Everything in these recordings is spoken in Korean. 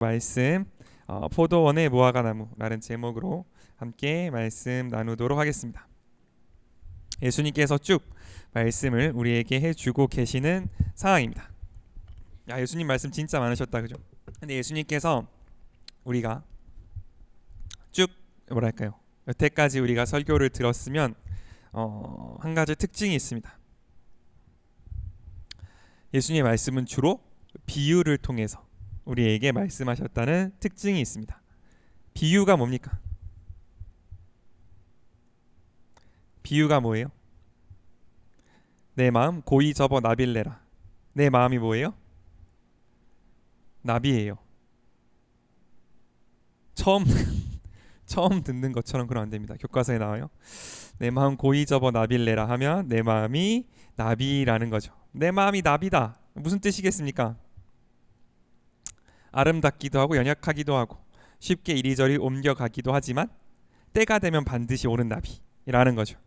말씀 포도원의 무화과 나무라는 제목으로 함께 말씀 나누도록 하겠습니다. 예수님께서 쭉 말씀을 우리에게 해주고 계시는 상황입니다. 예수님 말씀 진짜 많으셨다, 그죠? 근데 예수님께서 우리가 쭉 뭐랄까요? 여태까지 우리가 설교를 들었으면 한 가지 특징이 있습니다. 예수님의 말씀은 주로 비유를 통해서 우리에게 말씀하셨다는 특징이 있습니다. 비유가 뭡니까? 비유가 뭐예요? 내 마음 고이 접어 나빌래라. 내 마음이 뭐예요? 나비예요. 처음 듣는 것처럼 그러면 안 됩니다. 교과서에 나와요. 내 마음 고이 접어 나빌래라 하면 내 마음이 나비라는 거죠. 내 마음이 나비다. 무슨 뜻이겠습니까? 아름답기도 하고 연약하기도 하고 쉽게 이리저리 옮겨가기도 하지만 때가 되면 반드시 오는 나비라는 거죠.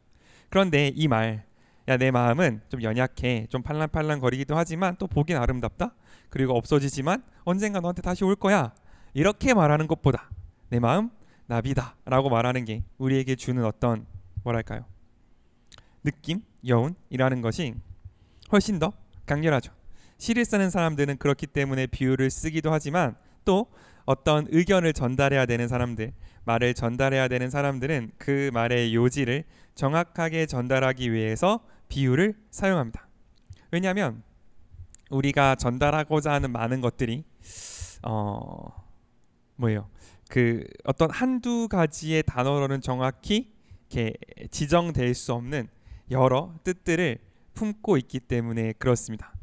그런데 이 말, 내 마음은 좀 연약해, 좀 팔랑팔랑 거리기도 하지만 또 보긴 아름답다, 그리고 없어지지만 언젠가 너한테 다시 올 거야, 이렇게 말하는 것보다 내 마음 나비다 라고 말하는 게 우리에게 주는 어떤 뭐랄까요, 느낌, 여운이라는 것이 훨씬 더 강렬하죠. 시를 쓰는 사람들은 그렇기 때문에 비유를 쓰기도 하지만 또 어떤 의견을 전달해야 되는 사람들, 말을 전달해야 되는 사람들은 그 말의 요지를 정확하게 전달하기 위해서 비유를 사용합니다. 왜냐하면 우리가 전달하고자 하는 많은 것들이 뭐예요? 그 어떤 한두 가지의 단어로는 정확히 이렇게 지정될 수 없는 여러 뜻들을 품고 있기 때문에 그렇습니다.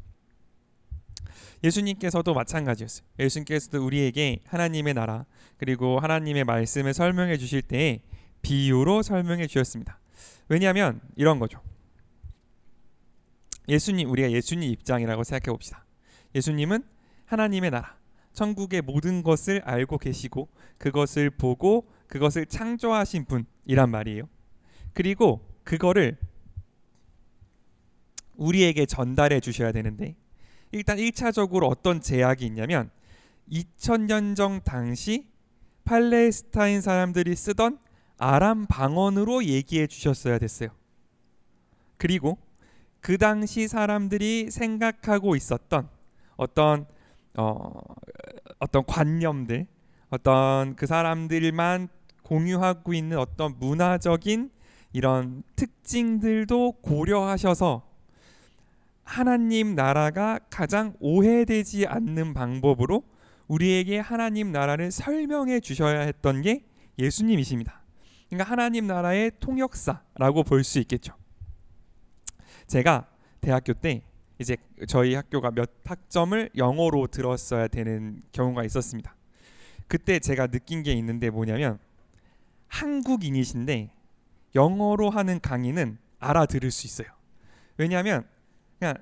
예수님께서도 마찬가지였어요. 예수님께서도 우리에게 하나님의 나라 그리고 하나님의 말씀을 설명해 주실 때 비유로 설명해 주셨습니다. 왜냐하면 이런 거죠. 우리가 예수님 입장이라고 생각해 봅시다. 예수님은 하나님의 나라, 천국의 모든 것을 알고 계시고 그것을 보고 그것을 창조하신 분이란 말이에요. 그리고 그거를 우리에게 전달해 주셔야 되는데, 일단 1차적으로 어떤 제약이 있냐면 2000년 전 당시 팔레스타인 사람들이 쓰던 아람 방언으로 얘기해 주셨어야 됐어요. 그리고 그 당시 사람들이 생각하고 있었던 어떤 관념들, 어떤 그 사람들만 공유하고 있는 어떤 문화적인 이런 특징들도 고려하셔서 하나님 나라가 가장 오해되지 않는 방법으로 우리에게 하나님 나라를 설명해 주셔야 했던 게 예수님이십니다. 그러니까 하나님 나라의 통역사라고 볼 수 있겠죠. 제가 대학교 때 이제 저희 학교가 몇 학점을 영어로 들었어야 되는 경우가 있었습니다. 그때 제가 느낀 게 있는데 뭐냐면, 한국인이신데 영어로 하는 강의는 알아들을 수 있어요. 왜냐하면 그냥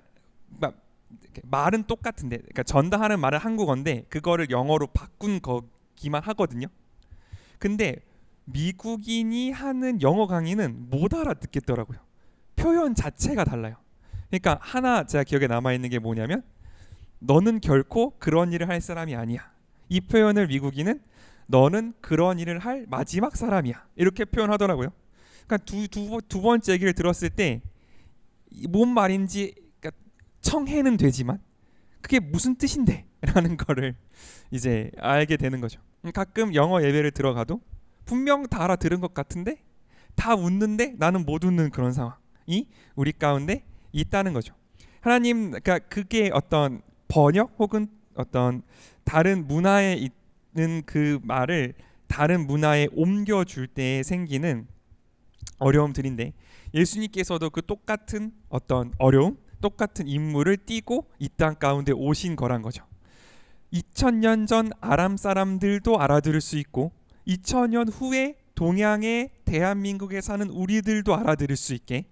말은 똑같은데, 그러니까 전달하는 말은 한국어인데 그거를 영어로 바꾼 거기만 하거든요. 근데 미국인이 하는 영어 강의는 못 알아듣겠더라고요. 표현 자체가 달라요. 그러니까 하나 제가 기억에 남아있는 게 뭐냐면, 너는 결코 그런 일을 할 사람이 아니야. 이 표현을 미국인은 너는 그런 일을 할 마지막 사람이야, 이렇게 표현하더라고요. 그러니까 두 번째 얘기를 들었을 때 뭔 말인지, 그러니까 청해는 되지만 그게 무슨 뜻인데? 라는 거를 이제 알게 되는 거죠. 가끔 영어 예배를 들어가도 분명 다 알아들은 것 같은데 다 웃는데 나는 못 웃는 그런 상황이 우리 가운데 있다는 거죠. 하나님, 그러니까 그게 어떤 번역 혹은 어떤 다른 문화에 있는 그 말을 다른 문화에 옮겨줄 때 생기는 어려움들인데, 예수님께서도 그 똑같은 어떤 어려움, 똑같은 임무를 띠고 이 땅 가운데 오신 거란 거죠. 2000년 전 아람 사람들도 알아들을 수 있고 2000년 후에 동양의 대한민국에 사는 우리들도 알아들을 수 있게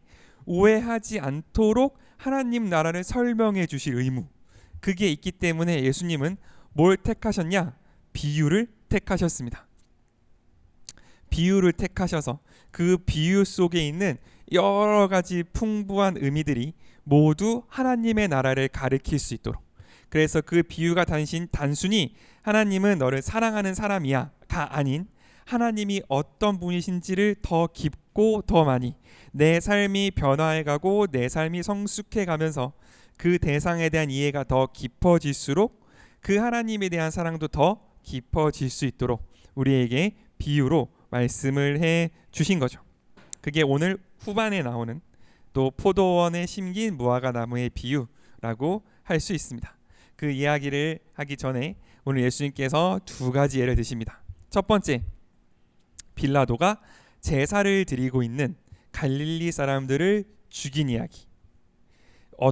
오해하지 않도록 하나님 나라를 설명해 주실 의무, 그게 있기 때문에 예수님은 뭘 택하셨냐? 비유를 택하셨습니다. 비유를 택하셔서 그 비유 속에 있는 여러 가지 풍부한 의미들이 모두 하나님의 나라를 가리킬 수 있도록, 그래서 그 비유가 단순히 하나님은 너를 사랑하는 사람이야가 아닌 하나님이 어떤 분이신지를 더 깊고 더 많이 내 삶이 변화해가고 내 삶이 성숙해가면서 그 대상에 대한 이해가 더 깊어질수록 그 하나님에 대한 사랑도 더 깊어질 수 있도록 우리에게 비유로 말씀을 해 주신 거죠. 그게 오늘 후반에 나오는 또 포도원에 심긴 무화과 나무의 비유라고 할 수 있습니다. 그 이야기를 하기 전에 오늘 예수님께서 두 가지 예를 드십니다. 첫 번째, 빌라도가 제사를 드리고 있는 갈릴리 사람들을 죽인 이야기.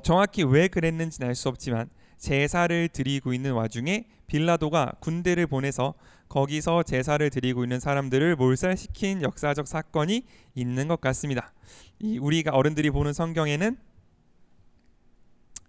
정확히 왜 그랬는지는 알 수 없지만 제사를 드리고 있는 와중에 빌라도가 군대를 보내서 거기서 제사를 드리고 있는 사람들을 몰살시킨 역사적 사건이 있는 것 같습니다. 우리가 어른들이 보는 성경에는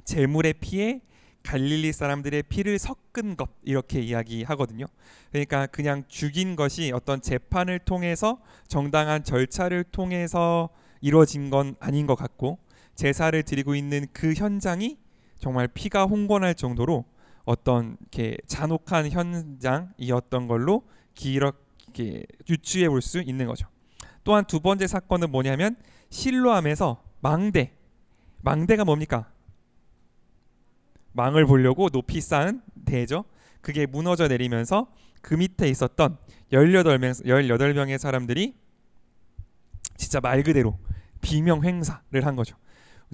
제물의 피에 갈릴리 사람들의 피를 섞은 것 이렇게 이야기하거든요. 그러니까 그냥 죽인 것이 어떤 재판을 통해서 정당한 절차를 통해서 이루어진 건 아닌 것 같고 제사를 드리고 있는 그 현장이 정말 피가 홍건할 정도로 어떤 이렇게 잔혹한 현장이었던 걸로 길게 유추해 볼 수 있는 거죠. 또한 두 번째 사건은 뭐냐면 실로암에서 망대가 뭡니까? 망을 보려고 높이 쌓은 대죠. 그게 무너져 내리면서 그 밑에 있었던 18명의 사람들이 진짜 말 그대로 비명횡사를 한 거죠.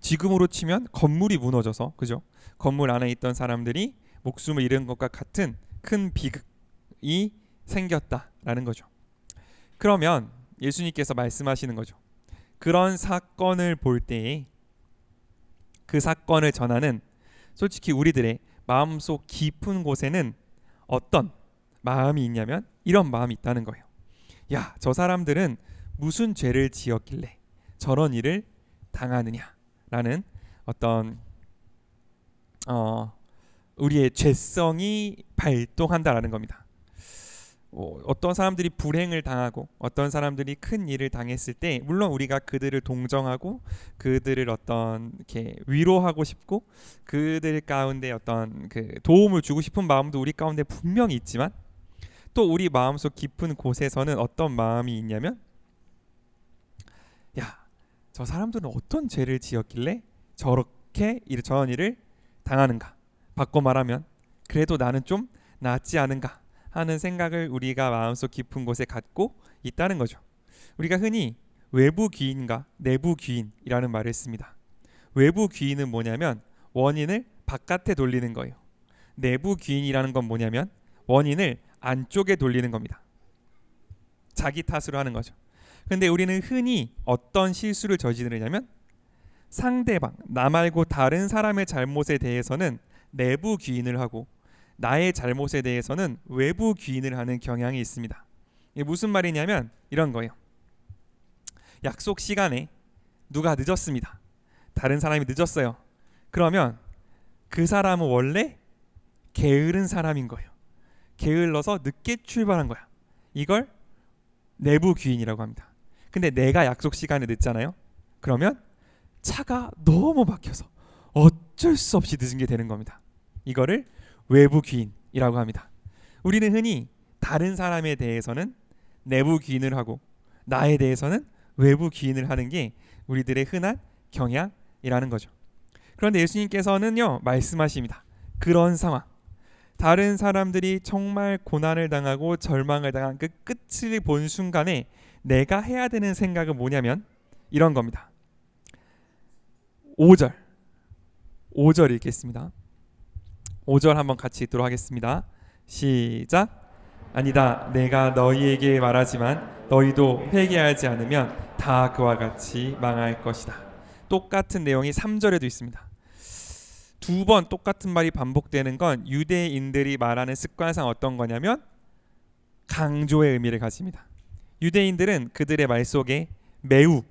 지금으로 치면 건물이 무너져서 그죠? 건물 안에 있던 사람들이 목숨을 잃은 것과 같은 큰 비극이 생겼다라는 거죠. 그러면 예수님께서 말씀하시는 거죠. 그런 사건을 볼 때에 그 사건을 전하는 솔직히 우리들의 마음속 깊은 곳에는 어떤 마음이 있냐면 이런 마음이 있다는 거예요. 야, 저 사람들은 무슨 죄를 지었길래 저런 일을 당하느냐라는 어떤 우리의 죄성이 발동한다라는 겁니다. 어떤 사람들이 불행을 당하고 어떤 사람들이 큰 일을 당했을 때 물론 우리가 그들을 동정하고 그들을 어떤 이렇게 위로하고 싶고 그들 가운데 어떤 그 도움을 주고 싶은 마음도 우리 가운데 분명히 있지만 또 우리 마음속 깊은 곳에서는 어떤 마음이 있냐면 야, 저 사람들은 어떤 죄를 지었길래 저렇게 저런 일을 당하는가? 바꿔 말하면 그래도 나는 좀 낫지 않은가 하는 생각을 우리가 마음속 깊은 곳에 갖고 있다는 거죠. 우리가 흔히 외부 귀인과 내부 귀인이라는 말을 씁니다. 외부 귀인은 뭐냐면 원인을 바깥에 돌리는 거예요. 내부 귀인이라는 건 뭐냐면 원인을 안쪽에 돌리는 겁니다. 자기 탓으로 하는 거죠. 근데 우리는 흔히 어떤 실수를 저지르냐면 상대방, 나 말고 다른 사람의 잘못에 대해서는 내부 귀인을 하고 나의 잘못에 대해서는 외부 귀인을 하는 경향이 있습니다. 이게 무슨 말이냐면 이런 거예요. 약속 시간에 누가 늦었습니다. 다른 사람이 늦었어요. 그러면 그 사람은 원래 게으른 사람인 거예요. 게을러서 늦게 출발한 거야. 이걸 내부 귀인이라고 합니다. 근데 내가 약속 시간에 늦잖아요. 그러면 차가 너무 막혀서 어쩔 수 없이 늦은 게 되는 겁니다. 이거를 외부 귀인이라고 합니다. 우리는 흔히 다른 사람에 대해서는 내부 귀인을 하고 나에 대해서는 외부 귀인을 하는 게 우리들의 흔한 경향이라는 거죠. 그런데 예수님께서는요 말씀하십니다. 그런 상황, 다른 사람들이 정말 고난을 당하고 절망을 당한 그 끝을 본 순간에 내가 해야 되는 생각은 뭐냐면 이런 겁니다. 5절 읽겠습니다. 5절 한번 같이 읽도록 하겠습니다. 시작. 아니다, 내가 너희에게 말하지만 너희도 회개하지 않으면 다 그와 같이 망할 것이다. 똑같은 내용이 3절에도 있습니다. 두 번 똑같은 말이 반복되는 건 유대인들이 말하는 습관상 어떤 거냐면 강조의 의미를 가집니다. 유대인들은 그들의 말 속에 매우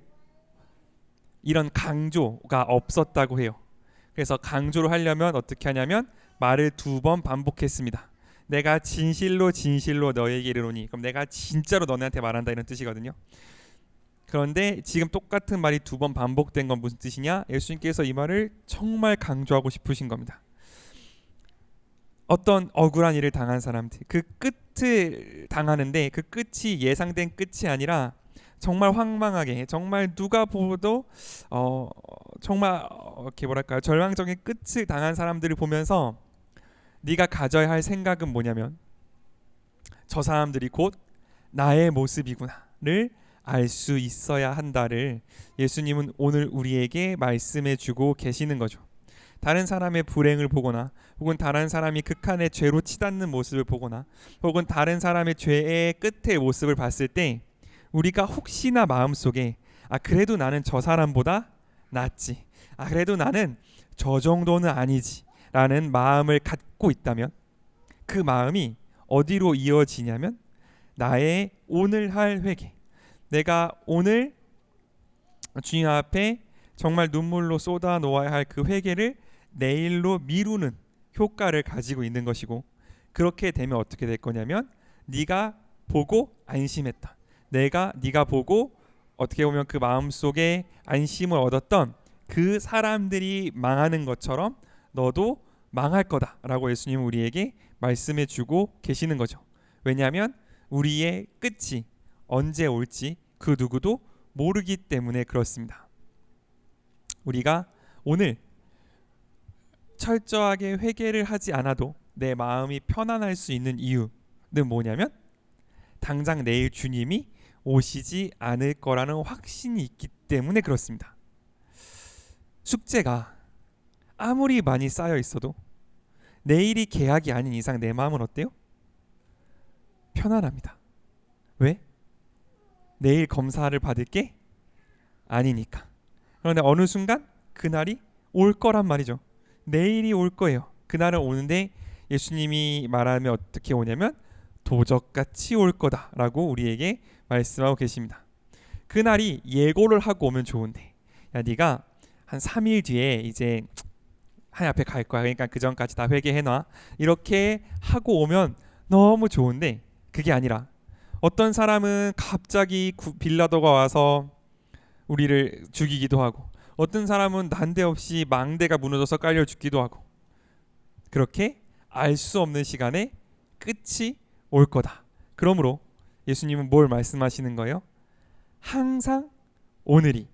이런 강조가 없었다고 해요. 그래서 강조를 하려면 어떻게 하냐면 말을 2번 반복했습니다. 내가 진실로 너에게 이르노니, 그럼 내가 진짜로 너네한테 말한다 이런 뜻이거든요. 그런데 지금 똑같은 말이 2번 반복된 건 무슨 뜻이냐? 예수님께서 이 말을 정말 강조하고 싶으신 겁니다. 어떤 억울한 일을 당한 사람들, 그 끝을 당하는데 그 끝이 예상된 끝이 아니라 정말 황망하게, 정말 누가 보도 정말 이렇게 뭐랄까요, 절망적인 끝을 당한 사람들을 보면서 네가 가져야 할 생각은 뭐냐면, 저 사람들이 곧 나의 모습이구나를 알 수 있어야 한다를 예수님은 오늘 우리에게 말씀해 주고 계시는 거죠. 다른 사람의 불행을 보거나, 혹은 다른 사람이 극한의 죄로 치닫는 모습을 보거나, 혹은 다른 사람의 죄의 끝의 모습을 봤을 때 우리가 혹시나 마음속에 그래도 나는 저 사람보다 낫지, 그래도 나는 저 정도는 아니지 라는 마음을 갖고 있다면, 그 마음이 어디로 이어지냐면 나의 오늘 할 회개, 내가 오늘 주님 앞에 정말 눈물로 쏟아 놓아야 할 그 회개를 내일로 미루는 효과를 가지고 있는 것이고, 그렇게 되면 어떻게 될 거냐면, 네가 보고 안심했다, 네가 보고 어떻게 보면 그 마음속에 안심을 얻었던 그 사람들이 망하는 것처럼 너도 망할 거다라고 예수님은 우리에게 말씀해 주고 계시는 거죠. 왜냐하면 우리의 끝이 언제 올지 그 누구도 모르기 때문에 그렇습니다. 우리가 오늘 철저하게 회개를 하지 않아도 내 마음이 편안할 수 있는 이유는 뭐냐면, 당장 내일 주님이 오시지 않을 거라는 확신이 있기 때문에 그렇습니다. 숙제가 아무리 많이 쌓여 있어도 내일이 계약이 아닌 이상 내 마음은 어때요? 편안합니다. 왜? 내일 검사를 받을 게 아니니까. 그런데 어느 순간 그날이 올 거란 말이죠. 내일이 올 거예요. 그날은 오는데 예수님이 말하면 어떻게 오냐면 도적같이 올 거다라고 우리에게 말씀하고 계십니다. 그날이 예고를 하고 오면 좋은데, 야 네가 한 3일 뒤에 이제 하나님 앞에 갈 거야, 그러니까 그 전까지 다 회개해놔, 이렇게 하고 오면 너무 좋은데, 그게 아니라 어떤 사람은 갑자기 빌라도가 와서 우리를 죽이기도 하고, 어떤 사람은 난데없이 망대가 무너져서 깔려 죽기도 하고, 그렇게 알 수 없는 시간에 끝이 올 거다. 그러므로 예수님은 뭘 말씀하시는 거예요? 항상 오늘이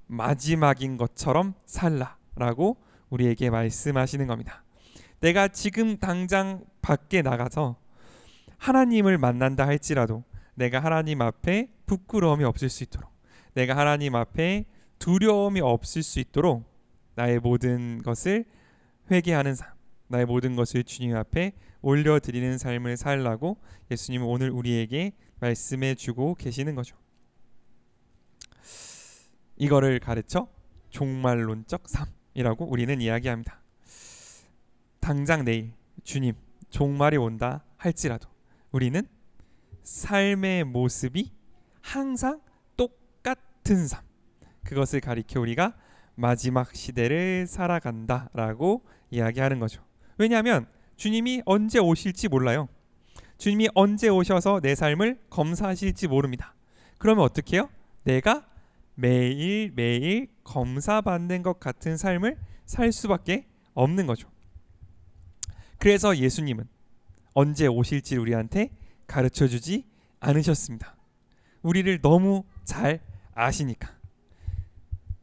마지막인 것처럼 살라라고 우리에게 말씀하시는 겁니다. 내가 지금 당장 밖에 나가서 하나님을 만난다 할지라도 내가 하나님 앞에 부끄러움이 없을 수 있도록, 내가 하나님 앞에 두려움이 없을 수 있도록 나의 모든 것을 회개하는 삶, 나의 모든 것을 주님 앞에 올려드리는 삶을 살라고 예수님은 오늘 우리에게 말씀해 주고 계시는 거죠. 이거를 가르쳐 종말론적 삶이라고 우리는 이야기합니다. 당장 내일 주님 종말이 온다 할지라도 우리는 삶의 모습이 항상 똑같은 삶, 그것을 가리켜 우리가 마지막 시대를 살아간다라고 이야기하는 거죠. 왜냐하면 주님이 언제 오실지 몰라요. 주님이 언제 오셔서 내 삶을 검사하실지 모릅니다. 그러면 어떻게 해요? 내가 매일매일 검사받는 것 같은 삶을 살 수밖에 없는 거죠. 그래서 예수님은 언제 오실지 우리한테 가르쳐주지 않으셨습니다. 우리를 너무 잘 아시니까.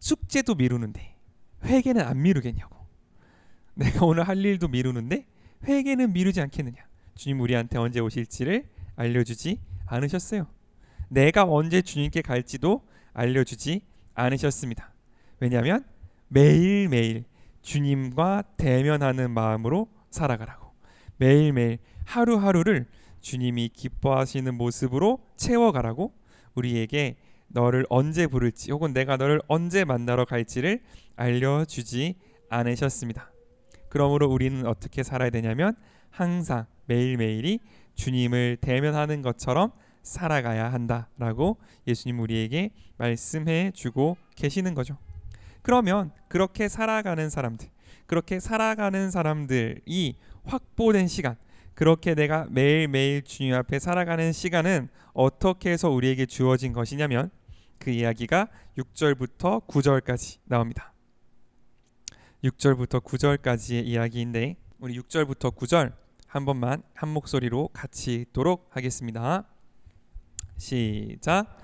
숙제도 미루는데 회개는 안 미루겠냐고. 내가 오늘 할 일도 미루는데 회개는 미루지 않겠느냐. 주님 우리한테 언제 오실지를 알려주지 않으셨어요. 내가 언제 주님께 갈지도 알려주지 않으셨습니다. 왜냐하면 매일매일 주님과 대면하는 마음으로 살아가라고, 매일매일 하루하루를 주님이 기뻐하시는 모습으로 채워가라고 우리에게 너를 언제 부를지, 혹은 내가 너를 언제 만나러 갈지를 알려주지 않으셨습니다. 그러므로 우리는 어떻게 살아야 되냐면 항상 매일매일이 주님을 대면하는 것처럼 살아가야 한다라고 예수님 우리에게 말씀해 주고 계시는 거죠. 그러면 그렇게 살아가는 사람들이 확보된 시간, 그렇게 내가 매일매일 주님 앞에 살아가는 시간은 어떻게 해서 우리에게 주어진 것이냐면, 그 이야기가 6절부터 9절까지 나옵니다. 6절부터 9절까지의 이야기인데, 우리 6절부터 9절 한 번만 한 목소리로 같이 읽도록 하겠습니다. 시작.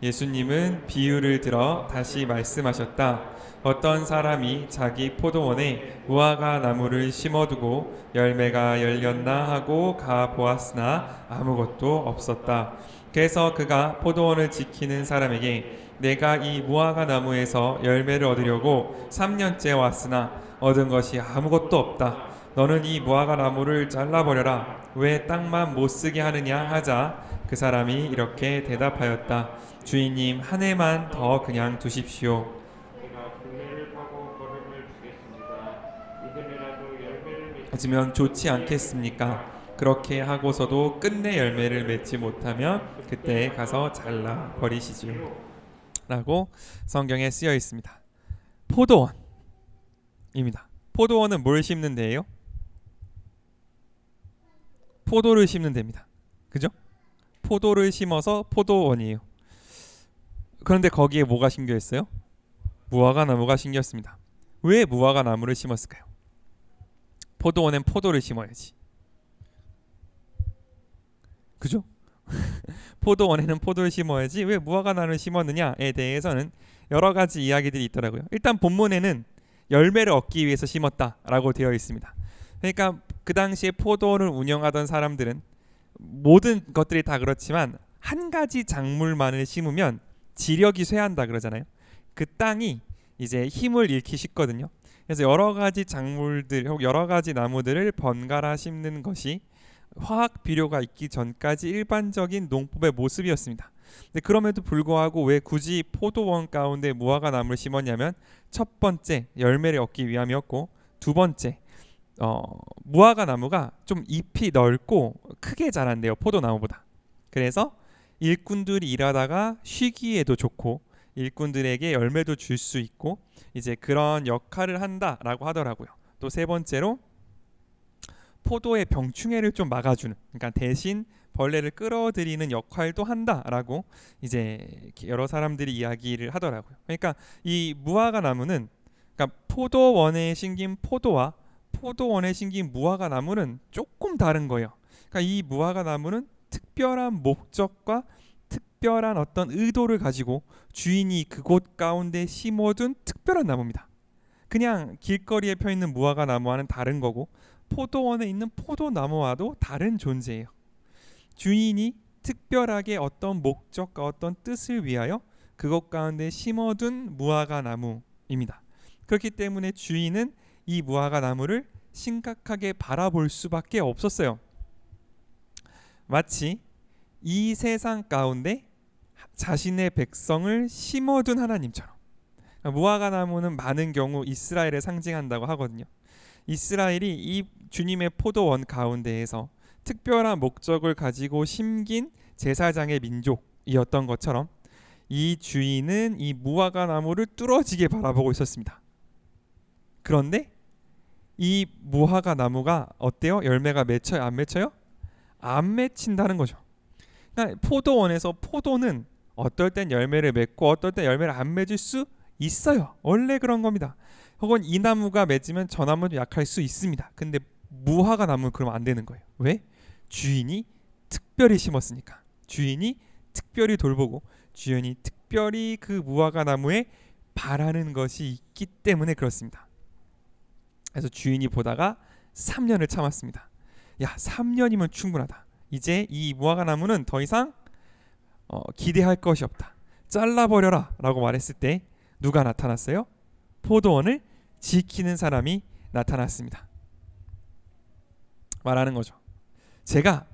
예수님은 비유를 들어 다시 말씀하셨다. 어떤 사람이 자기 포도원에 무화과 나무를 심어두고 열매가 열렸나 하고 가 보았으나 아무것도 없었다. 그래서 그가 포도원을 지키는 사람에게 내가 이 무화과 나무에서 열매를 얻으려고 3년째 왔으나 얻은 것이 아무것도 없다. 너는 이 무화과 나무를 잘라버려라. 왜 땅만 못쓰게 하느냐 하자 그 사람이 이렇게 대답하였다. 주인님, 한 해만 더 그냥 두십시오. 제가 분례를 파고 거름을 주겠습니다. 이들이라도 열매를 맺으면 좋지 않겠습니까? 그렇게 하고서도 끝내 열매를 맺지 못하면 그때 가서 잘라 버리시지요. 라고 성경에 쓰여 있습니다. 포도원입니다. 포도원은 뭘 심는 데예요? 포도를 심는 데입니다. 그죠? 포도를 심어서 포도원이에요. 그런데 거기에 뭐가 심겨 있어요? 무화과 나무가 심겼습니다. 왜 무화과 나무를 심었을까요? 포도원엔 포도를 심어야지. 그죠? 포도원에는 포도를 심어야지 왜 무화과 나무를 심었느냐에 대해서는 여러 가지 이야기들이 있더라고요. 일단 본문에는 열매를 얻기 위해서 심었다라고 되어 있습니다. 그러니까 그 당시에 포도원을 운영하던 사람들은 모든 것들이 다 그렇지만 한 가지 작물만을 심으면 지력이 쇠한다 그러잖아요. 그 땅이 이제 힘을 잃기 쉽거든요. 그래서 여러 가지 작물들 혹은 여러 가지 나무들을 번갈아 심는 것이 화학 비료가 있기 전까지 일반적인 농법의 모습이었습니다. 근데 그럼에도 불구하고 왜 굳이 포도원 가운데 무화과 나무를 심었냐면 첫 번째 열매를 얻기 위함이었고 두 번째 무화과 나무가 좀 잎이 넓고 크게 자란대요. 포도나무보다. 그래서 일꾼들이 일하다가 쉬기에도 좋고 일꾼들에게 열매도 줄 수 있고 이제 그런 역할을 한다라고 하더라고요. 또 세 번째로 포도의 병충해를 좀 막아주는, 그러니까 대신 벌레를 끌어들이는 역할도 한다라고 이제 여러 사람들이 이야기를 하더라고요. 그러니까 이 무화과 나무는 그러니까 포도원에 심긴 포도와 포도원에 심긴 무화과 나무는 조금 다른 거예요. 그러니까 이 무화과 나무는 특별한 목적과 특별한 어떤 의도를 가지고 주인이 그곳 가운데 심어둔 특별한 나무입니다. 그냥 길거리에 펴 있는 무화과 나무와는 다른 거고 포도원에 있는 포도나무와도 다른 존재예요. 주인이 특별하게 어떤 목적과 어떤 뜻을 위하여 그것 가운데 심어둔 무화과 나무입니다. 그렇기 때문에 주인은 이 무화과 나무를 심각하게 바라볼 수밖에 없었어요. 마치 이 세상 가운데 자신의 백성을 심어둔 하나님처럼. 무화과 나무는 많은 경우 이스라엘을 상징한다고 하거든요. 이스라엘이 이 주님의 포도원 가운데에서 특별한 목적을 가지고 심긴 제사장의 민족이었던 것처럼 이 주인은 이 무화과 나무를 뚫어지게 바라보고 있었습니다. 그런데 이 무화과 나무가 어때요? 열매가 맺혀요? 안 맺혀요? 안 맺힌다는 거죠. 그러니까 포도원에서 포도는 어떨 땐 열매를 맺고 어떨 땐 열매를 안 맺을 수 있어요. 원래 그런 겁니다. 혹은 이 나무가 맺으면 저 나무도 약할 수 있습니다. 근데 무화과 나무는 그러면 안 되는 거예요. 왜? 주인이 특별히 심었으니까. 주인이 특별히 돌보고 주인이 특별히 그 무화과 나무에 바라는 것이 있기 때문에 그렇습니다. 그래서 주인이 보다가 3년을 참았습니다. 야, 3년이면 충분하다. 이제 이 무화과 나무는 더 이상 기대할 것이 없다. 잘라버려라 라고 말했을 때 누가 나타났어요? 포도원을 지키는 사람이 나타났습니다. 말하는 거죠. 제가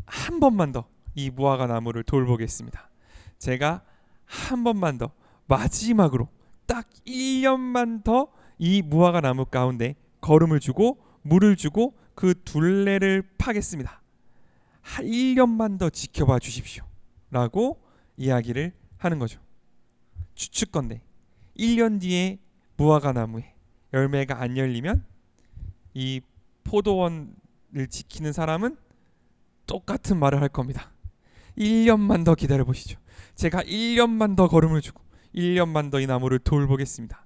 한 번만 더 이 무화과 나무를 돌보겠습니다. 제가 한 번만 더 마지막으로 딱 1년만 더 이 무화과 나무 가운데 거름을 주고 물을 주고 그 둘레를 파겠습니다. 1년만 더 지켜봐 주십시오. 라고 이야기를 하는 거죠. 추측건데 1년 뒤에 무화과 나무에 열매가 안 열리면 이 포도원을 지키는 사람은 똑같은 말을 할 겁니다. 1년만 더 기다려 보시죠. 제가 1년만 더 걸음을 주고 1년만 더 이 나무를 돌보겠습니다.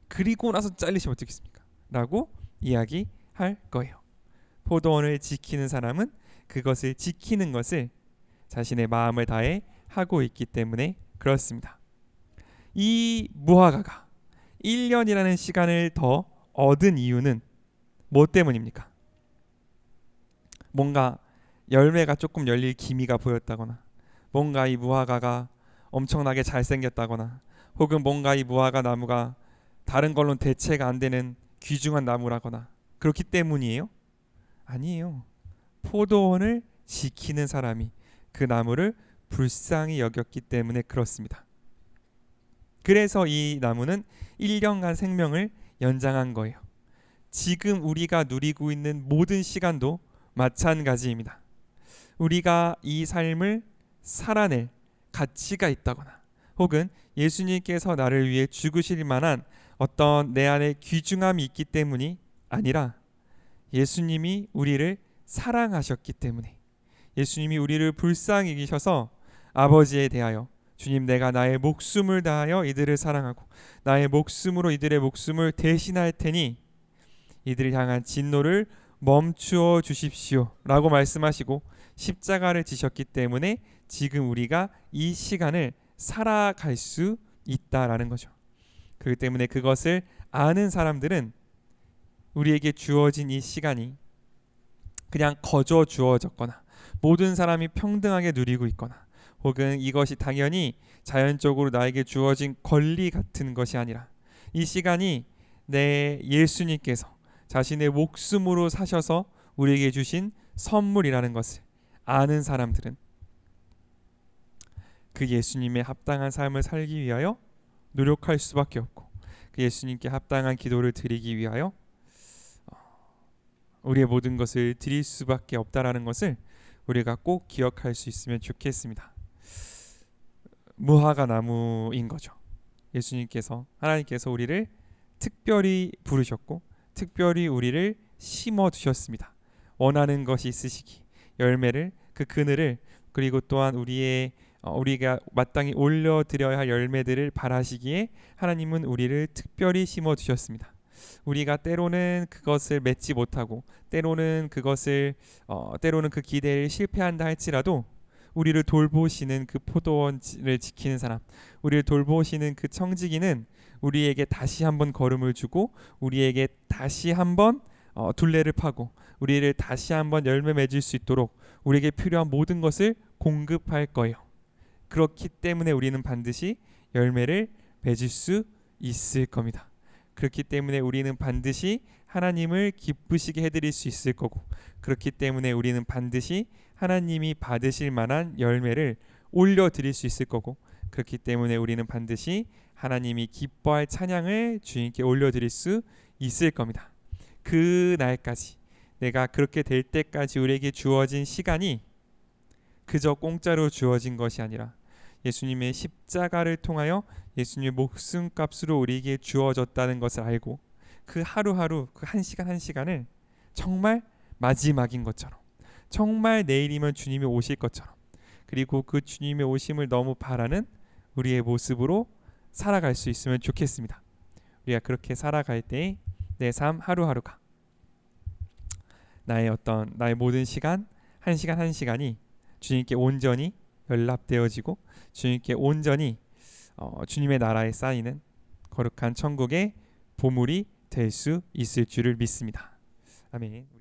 그리고 나서 잘리시면 어떻겠습니까? 라고 이야기할 거예요. 포도원을 지키는 사람은 그것을 지키는 것을 자신의 마음을 다해 하고 있기 때문에 그렇습니다. 이 무화과가 1년이라는 시간을 더 얻은 이유는 뭐 때문입니까? 뭔가 열매가 조금 열릴 기미가 보였다거나, 뭔가 이 무화과가 엄청나게 잘생겼다거나, 혹은 뭔가 이 무화과 나무가 다른 걸로는 대체가 안 되는 귀중한 나무라거나 그렇기 때문이에요? 아니에요. 포도원을 지키는 사람이 그 나무를 불쌍히 여겼기 때문에 그렇습니다. 그래서 이 나무는 1년간 생명을 연장한 거예요. 지금 우리가 누리고 있는 모든 시간도 마찬가지입니다. 우리가 이 삶을 살아낼 가치가 있다거나, 혹은 예수님께서 나를 위해 죽으실 만한 어떤 내 안에 귀중함이 있기 때문이 아니라, 예수님이 우리를 사랑하셨기 때문에, 예수님이 우리를 불쌍히 여기셔서 아버지에 대하여, 주님, 내가 나의 목숨을 다하여 이들을 사랑하고 나의 목숨으로 이들의 목숨을 대신할 테니 이들을 향한 진노를 멈추어 주십시오 라고 말씀하시고 십자가를 지셨기 때문에 지금 우리가 이 시간을 살아갈 수 있다라는 거죠. 그렇기 때문에 그것을 아는 사람들은 우리에게 주어진 이 시간이 그냥 거저 주어졌거나, 모든 사람이 평등하게 누리고 있거나, 혹은 이것이 당연히 자연적으로 나에게 주어진 권리 같은 것이 아니라, 이 시간이 내 예수님께서 자신의 목숨으로 사셔서 우리에게 주신 선물이라는 것을 아는 사람들은 그 예수님의 합당한 삶을 살기 위하여 노력할 수밖에 없고, 그 예수님께 합당한 기도를 드리기 위하여 우리의 모든 것을 드릴 수밖에 없다라는 것을 우리가 꼭 기억할 수 있으면 좋겠습니다. 무화과 나무인 거죠. 예수님께서, 하나님께서 우리를 특별히 부르셨고 특별히 우리를 심어 두셨습니다. 원하는 것이 있으시기, 열매를, 그 그늘을, 그리고 또한 우리가 마땅히 올려드려야 할 열매들을 바라시기에 하나님은 우리를 특별히 심어 두셨습니다. 우리가 때로는 그것을 맺지 못하고, 때로는 때로는 그 기대를 실패한다 할지라도, 우리를 돌보시는 그 포도원을 지키는 사람, 우리를 돌보시는 그 청지기는 우리에게 다시 한번 걸음을 주고, 우리에게 다시 한번 둘레를 파고, 우리를 다시 한번 열매 맺을 수 있도록 우리에게 필요한 모든 것을 공급할 거예요. 그렇기 때문에 우리는 반드시 열매를 맺을 수 있을 겁니다. 그렇기 때문에 우리는 반드시 하나님을 기쁘시게 해드릴 수 있을 거고, 그렇기 때문에 우리는 반드시 하나님이 받으실 만한 열매를 올려드릴 수 있을 거고, 그렇기 때문에 우리는 반드시 하나님이 기뻐할 찬양을 주님께 올려드릴 수 있을 겁니다. 그 날까지, 내가 그렇게 될 때까지 우리에게 주어진 시간이 그저 공짜로 주어진 것이 아니라 예수님의 십자가를 통하여 예수님의 목숨값으로 우리에게 주어졌다는 것을 알고, 그 하루하루, 그 한 시간 한 시간을 정말 마지막인 것처럼, 정말 내일이면 주님이 오실 것처럼, 그리고 그 주님의 오심을 너무 바라는 우리의 모습으로 살아갈 수 있으면 좋겠습니다. 우리가 그렇게 살아갈 때 내 삶 하루하루가, 나의 모든 시간 한 시간이 주님께 온전히 연락되어지고, 주님께 온전히 주님의 나라에 쌓이는 거룩한 천국의 보물이 될 수 있을 줄을 믿습니다. 아멘.